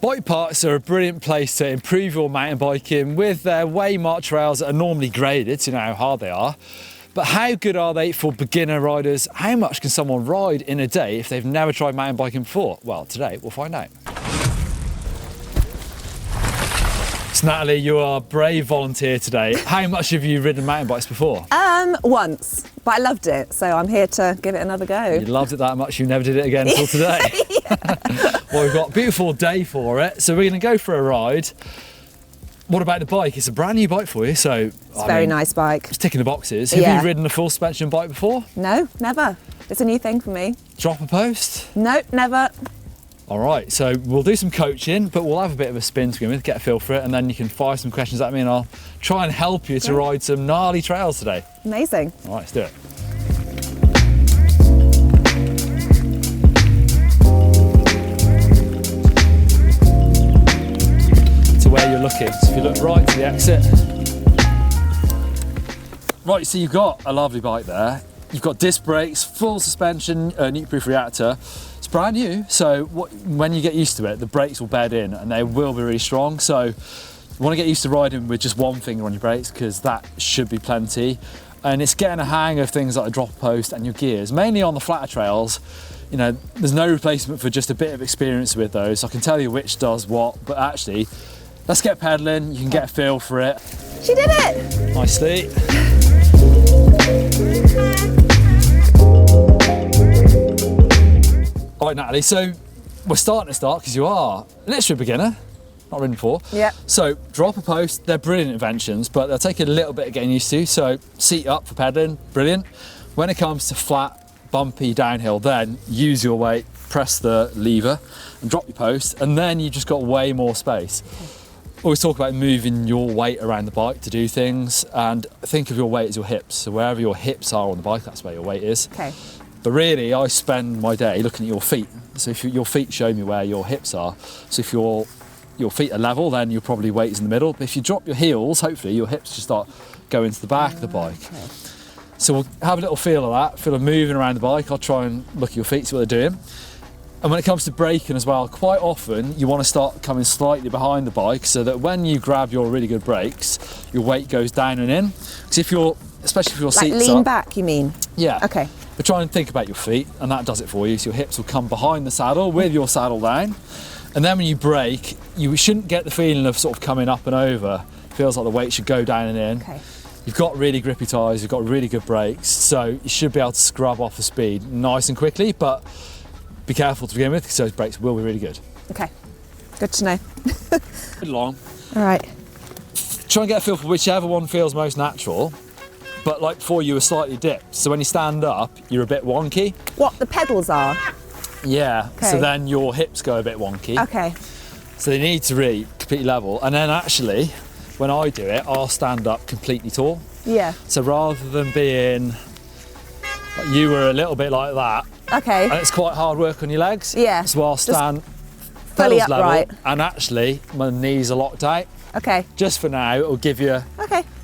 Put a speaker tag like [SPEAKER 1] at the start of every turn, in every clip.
[SPEAKER 1] Bike parks are a brilliant place to improve your mountain biking with their way-marked trails that are normally graded, so you know how hard they are. But how good are they for beginner riders? How much can someone ride in a day if they've never tried mountain biking before? Well, today we'll find out. So Natalie, you are a brave volunteer today. How much have you ridden mountain bikes before?
[SPEAKER 2] Once, but I loved it, so I'm here to give it another go.
[SPEAKER 1] You loved it that much, you never did it again until today. Well, we've got a beautiful day for it, so we're going to go for a ride. What about the bike? It's a brand new bike for you, so
[SPEAKER 2] It's a very nice bike.
[SPEAKER 1] It's ticking the boxes. Have you ridden a full suspension bike before?
[SPEAKER 2] No, never. It's a new thing for me.
[SPEAKER 1] Drop a post?
[SPEAKER 2] No, never.
[SPEAKER 1] All right, so we'll do some coaching, but we'll have a bit of a spin to begin with, get a feel for it, and then you can fire some questions at me and I'll try and help you to ride some gnarly trails today.
[SPEAKER 2] Amazing.
[SPEAKER 1] All right, let's do it. To where you're looking, so if you look right to the exit. Right, so you've got a lovely bike there. You've got disc brakes, full suspension, neat-proof reactor. It's brand new, so when you get used to it, the brakes will bed in and they will be really strong. So you want to get used to riding with just one finger on your brakes because that should be plenty. And it's getting a hang of things like a drop post and your gears, mainly on the flatter trails. You know, there's no replacement for just a bit of experience with those. I can tell you which does what, but actually, let's get pedaling. You can get a feel for it.
[SPEAKER 2] She did it!
[SPEAKER 1] Nicely. All right, Natalie, so we're starting to start because you are literally a beginner, not ridden before.
[SPEAKER 2] Yeah.
[SPEAKER 1] So drop a post, they're brilliant inventions, but they'll take a little bit of getting used to. So seat up for pedaling, brilliant. When it comes to flat, bumpy downhill, then use your weight, press the lever and drop your post, and then you've just got way more space. Always talk about moving your weight around the bike to do things, and think of your weight as your hips. So wherever your hips are on the bike, that's where your weight is.
[SPEAKER 2] Okay.
[SPEAKER 1] But really, I spend my day looking at your feet. So if your feet show me where your hips are. So if your feet are level, then your probably weight is in the middle. But if you drop your heels, hopefully your hips just start going to the back of the bike. Okay. So we'll have a little feel of that, feel of moving around the bike. I'll try and look at your feet, see what they're doing. And when it comes to braking as well, quite often you want to start coming slightly behind the bike so that when you grab your really good brakes, your weight goes down and in. Because if you're, especially if your seats
[SPEAKER 2] like lean back, you mean?
[SPEAKER 1] Yeah.
[SPEAKER 2] Okay.
[SPEAKER 1] But try and think about your feet, and that does it for you. So your hips will come behind the saddle with your saddle down. And then when you brake, you shouldn't get the feeling of sort of coming up and over. It feels like the weight should go down and in.
[SPEAKER 2] Okay.
[SPEAKER 1] You've got really grippy tyres, you've got really good brakes, so you should be able to scrub off the speed nice and quickly, but be careful to begin with because those brakes will be really good.
[SPEAKER 2] Okay, good to know.
[SPEAKER 1] Good long.
[SPEAKER 2] All right.
[SPEAKER 1] Try and get a feel for whichever one feels most natural. But like before, you were slightly dipped, so when you stand up, you're a bit wonky.
[SPEAKER 2] What the pedals are?
[SPEAKER 1] Yeah,
[SPEAKER 2] okay.
[SPEAKER 1] So then your hips go a bit wonky.
[SPEAKER 2] Okay.
[SPEAKER 1] So they need to really completely level. And then actually, when I do it, I'll stand up completely tall.
[SPEAKER 2] Yeah.
[SPEAKER 1] So rather than being, like you were a little bit like that.
[SPEAKER 2] Okay.
[SPEAKER 1] And it's quite hard work on your legs.
[SPEAKER 2] Yeah.
[SPEAKER 1] So I'll stand
[SPEAKER 2] fully
[SPEAKER 1] pedals
[SPEAKER 2] upright.
[SPEAKER 1] level, and actually my knees are locked out.
[SPEAKER 2] Okay.
[SPEAKER 1] Just for now, it'll give you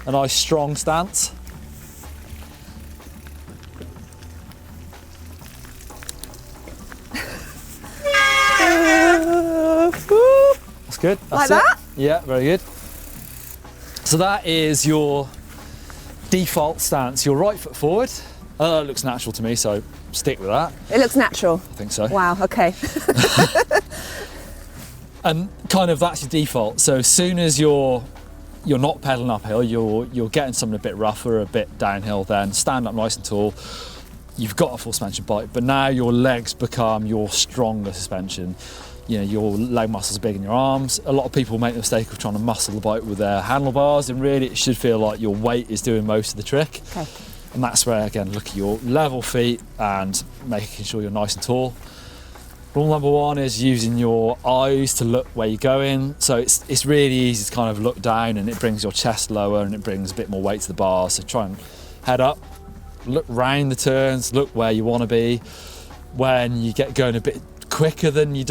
[SPEAKER 1] a nice strong stance. That's good. That's
[SPEAKER 2] like that?
[SPEAKER 1] Yeah, very good. So that is your default stance. Your right foot forward. It looks natural to me, so stick with that.
[SPEAKER 2] It looks natural.
[SPEAKER 1] I think so.
[SPEAKER 2] Wow, okay.
[SPEAKER 1] And kind of that's your default. So as soon as you're not pedaling uphill, you're getting something a bit rougher, a bit downhill, then stand up nice and tall. You've got a full suspension bike, but now your legs become your stronger suspension. You know, your leg muscles are big in your arms. A lot of people make the mistake of trying to muscle the bike with their handlebars, and really it should feel like your weight is doing most of the trick.
[SPEAKER 2] Okay.
[SPEAKER 1] And that's where, again, look at your level feet and making sure you're nice and tall. Rule number one is using your eyes to look where you're going. So it's really easy to kind of look down, and it brings your chest lower and it brings a bit more weight to the bar. So try and head up, look round the turns, look where you want to be. When you get going a bit quicker than you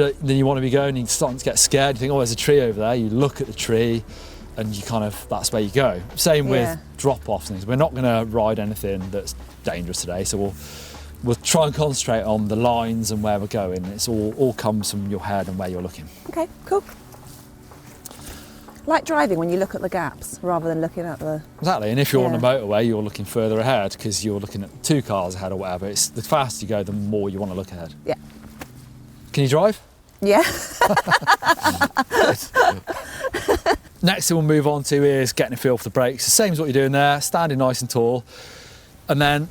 [SPEAKER 1] want to be going, you're starting to get scared. You think, oh, there's a tree over there. You look at the tree and you kind of, that's where you go. Same with drop-offs and things. We're not going to ride anything that's dangerous today, so we'll we'll try and concentrate on the lines and where we're going. It's all comes from your head and where you're looking.
[SPEAKER 2] Okay, cool. Like driving when you look at the gaps rather than looking at the...
[SPEAKER 1] Exactly, and if you're on
[SPEAKER 2] Yeah.
[SPEAKER 1] the motorway, you're looking further ahead because you're looking at 2 cars ahead or whatever. It's the faster you go, the more you want to look ahead.
[SPEAKER 2] Yeah.
[SPEAKER 1] Can you drive?
[SPEAKER 2] Yeah.
[SPEAKER 1] Next thing we'll move on to is getting a feel for the brakes. The same as what you're doing there, standing nice and tall, and then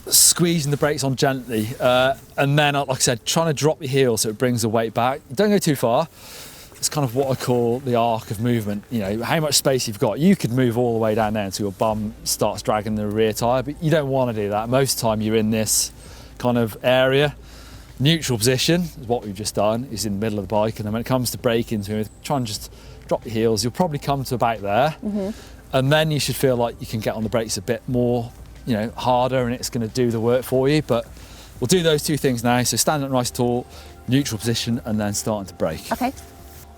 [SPEAKER 1] squeezing the brakes on gently. And then, like I said, trying to drop your heel so it brings the weight back. Don't go too far. It's kind of what I call the arc of movement. You know, how much space you've got. You could move all the way down there until your bum starts dragging the rear tyre, but you don't want to do that. Most of the time you're in this kind of area. Neutral position is what we've just done, is in the middle of the bike, and then when it comes to braking, try and just drop your heels. You'll probably come to about there, and then you should feel like you can get on the brakes a bit more, you know, harder, and it's going to do the work for you. But we'll do those 2 things now. So stand up nice tall, neutral position, and then starting to brake.
[SPEAKER 2] Okay.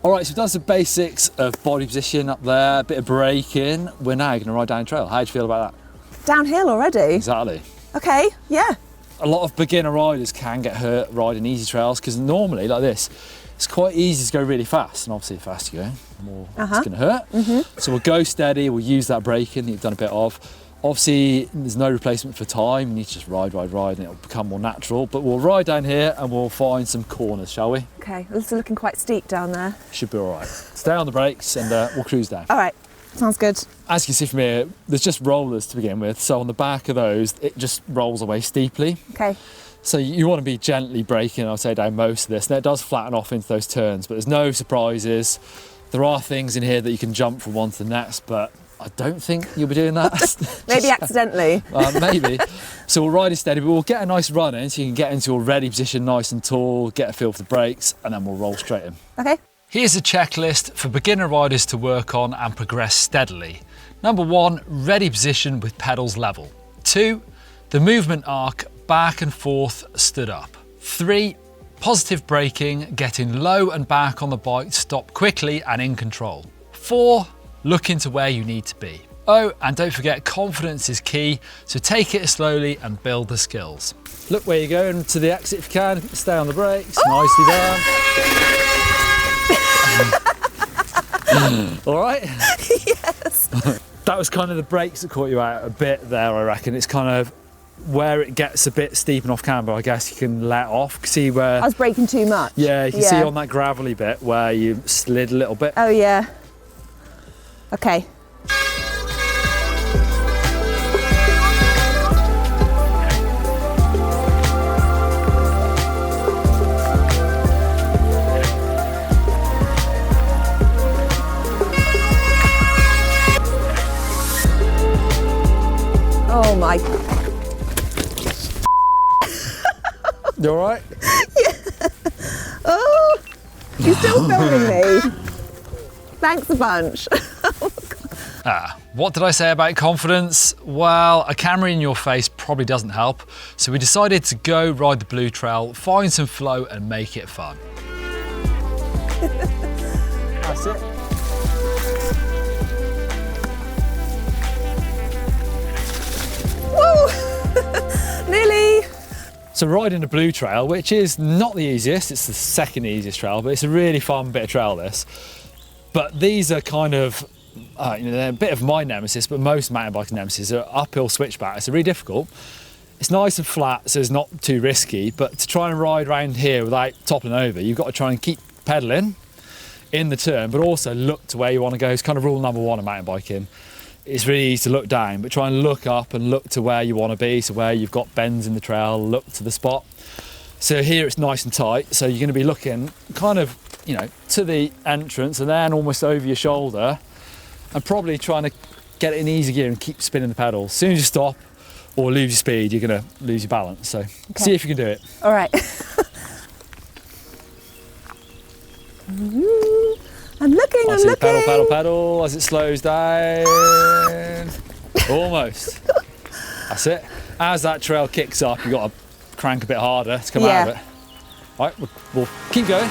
[SPEAKER 1] All right, so we've done some basics of body position up there, a bit of braking. We're now going to ride down the trail. How do you feel about that?
[SPEAKER 2] Downhill already?
[SPEAKER 1] Exactly.
[SPEAKER 2] Okay, yeah.
[SPEAKER 1] A lot of beginner riders can get hurt riding easy trails because normally, like this, it's quite easy to go really fast, and obviously the faster you go, the more it's going to hurt. So we'll go steady, we'll use that braking that you've done a bit of. Obviously, there's no replacement for time. You need to just ride, and it'll become more natural. But we'll ride down here and we'll find some corners, shall we?
[SPEAKER 2] Okay, this is looking quite steep down there.
[SPEAKER 1] Should be all right. Stay on the brakes and we'll cruise down.
[SPEAKER 2] All right, sounds good.
[SPEAKER 1] As you can see from here, there's just rollers to begin with. So on the back of those, it just rolls away steeply.
[SPEAKER 2] Okay.
[SPEAKER 1] So you want to be gently braking, I'd say, down most of this. And it does flatten off into those turns, but there's no surprises. There are things in here that you can jump from one to the next, but I don't think you'll be doing that.
[SPEAKER 2] Maybe accidentally.
[SPEAKER 1] Maybe. So we'll ride it steady, but we'll get a nice run in so you can get into your ready position nice and tall, get a feel for the brakes, and then we'll roll straight in.
[SPEAKER 2] Okay.
[SPEAKER 1] Here's a checklist for beginner riders to work on and progress steadily. Number 1, ready position with pedals level. 2, the movement arc back and forth stood up. 3, positive braking, getting low and back on the bike to stop quickly and in control. 4, look into where you need to be. Oh, and don't forget, confidence is key, so take it slowly and build the skills. Look where you're going to the exit if you can, stay on the brakes, nicely done. All right?
[SPEAKER 2] Yes.
[SPEAKER 1] That was kind of the brakes that caught you out a bit there, I reckon. It's kind of where it gets a bit steep and off camber, I guess you can let off. See where...
[SPEAKER 2] I was braking too much.
[SPEAKER 1] Yeah, you can see on that gravelly bit where you slid a little bit.
[SPEAKER 2] Oh, yeah. Okay. Oh my.
[SPEAKER 1] You all right?
[SPEAKER 2] Yeah. Oh, you're still filming me. Thanks a bunch.
[SPEAKER 1] What did I say about confidence? Well, a camera in your face probably doesn't help, so we decided to go ride the blue trail, find some flow and make it fun. That's it.
[SPEAKER 2] Woo! Nearly.
[SPEAKER 1] So riding the blue trail, which is not the easiest, it's the second easiest trail, but it's a really fun bit of trail this. But these are kind of, they're a bit of my nemesis, but most mountain biking nemesis are uphill switchbacks. They're really difficult. It's nice and flat, so it's not too risky, but to try and ride around here without toppling over, you've got to try and keep pedaling in the turn, but also look to where you want to go. It's kind of rule number 1 of mountain biking. It's really easy to look down, but try and look up and look to where you want to be, so where you've got bends in the trail, look to the spot. So here it's nice and tight, so you're going to be looking kind of, to the entrance and then almost over your shoulder, and probably trying to get it in easy gear and keep spinning the pedal. As soon as you stop or lose your speed, you're going to lose your balance. So see if you can do it.
[SPEAKER 2] All right. I'm looking, I'm looking.
[SPEAKER 1] Pedal, pedal, pedal as it slows down. Almost. That's it. As that trail kicks up, you've got to crank a bit harder to come out of it. All right, we'll keep going.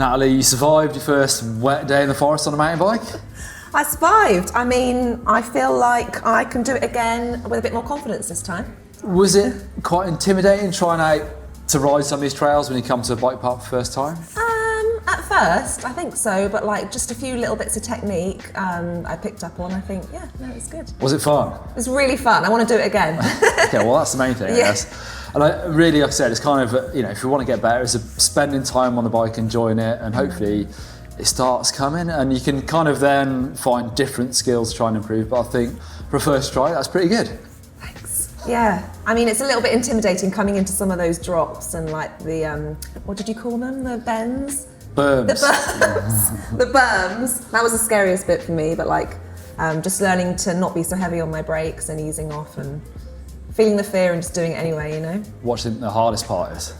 [SPEAKER 1] Natalie, you survived your first wet day in the forest on a mountain bike.
[SPEAKER 2] I survived. I mean, I feel like I can do it again with a bit more confidence this time.
[SPEAKER 1] Was it quite intimidating trying out to ride some of these trails when you come to a bike park for the first time?
[SPEAKER 2] At first, I think so, but like just a few little bits of technique I picked up on. I think, yeah, no, it was good.
[SPEAKER 1] Was it fun?
[SPEAKER 2] It was really fun. I want to do it again.
[SPEAKER 1] Okay, well that's the main thing, I guess. And really, like I said, it's kind of, if you want to get better, it's spending time on the bike, enjoying it, and hopefully it starts coming, and you can kind of then find different skills to try and improve. But I think for a first try, that's pretty good.
[SPEAKER 2] Thanks. Yeah, I mean, it's a little bit intimidating coming into some of those drops and like the, what did you call them? The bends?
[SPEAKER 1] Berms.
[SPEAKER 2] The berms. The berms. That was the scariest bit for me, but like just learning to not be so heavy on my brakes and easing off and feeling the fear and just doing it anyway, you know?
[SPEAKER 1] What do you think the hardest part is?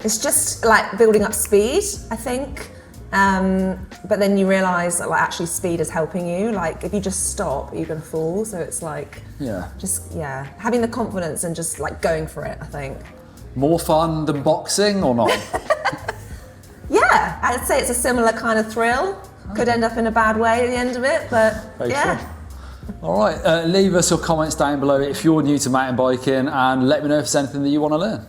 [SPEAKER 2] It's just like building up speed, I think. But then you realise that like actually speed is helping you. Like if you just stop, you're gonna fall. So it's like, having the confidence and just like going for it, I think. More
[SPEAKER 1] fun than boxing or not?
[SPEAKER 2] Yeah, I'd say it's a similar kind of thrill. Could end up in a bad way at the end of it, but
[SPEAKER 1] Very true. All right, leave us your comments down below if you're new to mountain biking, and let me know if there's anything that you want to learn.